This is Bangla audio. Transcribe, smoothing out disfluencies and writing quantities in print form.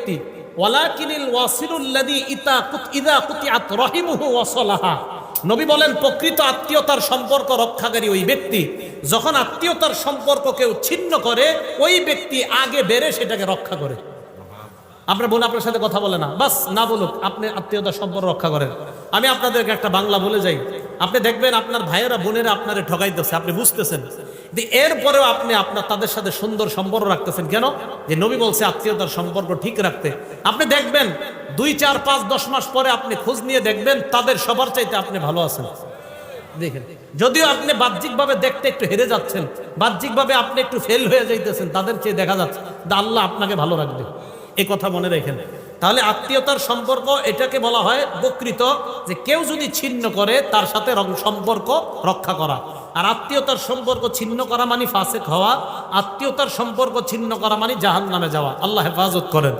ব্যক্তি, ওয়ালাকিনিল ওয়াসিলুল্লাযী ইযা কুতিআত রাহিমুহু ওয়াসালাহা। নবী বলেন প্রকৃত আত্মীয়তার সম্পর্ক রক্ষাকারী ওই ব্যক্তি, যখন আত্মীয়তার সম্পর্ক কেউ ছিন্ন করে ওই ব্যক্তি আগে বেড়ে সেটাকে রক্ষা করে। আপনার বোন আপনার সাথে কথা বলে না, বাস না বলুক, আপনি আত্মীয়তার সম্পর্ক রক্ষা করেন। আমি আপনাদেরকে একটা বাংলা বলে যাই, আপনি দেখবেন আপনার ভাইয়েরা বোনেরা আপনারে ঠকাইতেছে, আপনি বুঝতেছেন, এরপরেও আপনি তাদের সাথে সুন্দর সম্পর্ক রাখতেছেন কেন? যে নবী বলছে আত্মীয়তার সম্পর্ক ঠিক রাখতে। আপনি দেখবেন 2, 4, 5, 10 মাস পরে আপনি খোঁজ নিয়ে দেখবেন তাদের সবার চাইতে আপনি ভালো আছেন। দেখেন, যদিও আপনি বাহ্যিকভাবে দেখতে একটু হেরে যাচ্ছেন, বাহ্যিকভাবে আপনি একটু ফেল হয়ে যাইতেছেন, তাদের চেয়ে দেখা যাচ্ছে আল্লাহ আপনাকে ভালো রাখবে, এই কথা মনে রাখেন। তাহলে আত্মীয়তার সম্পর্ক এটাকে বলা হয় প্রকৃত, যে কেউ যদি ছিন্ন করে তার সাথে সম্পর্ক রক্ষা করা। আর আত্মীয়তার সম্পর্ক ছিন্ন করা মানে ফাসিক হওয়া, আত্মীয়তার সম্পর্ক ছিন্ন করা মানে জাহান্নামে যাওয়া। আল্লাহ হেফাজত করেন।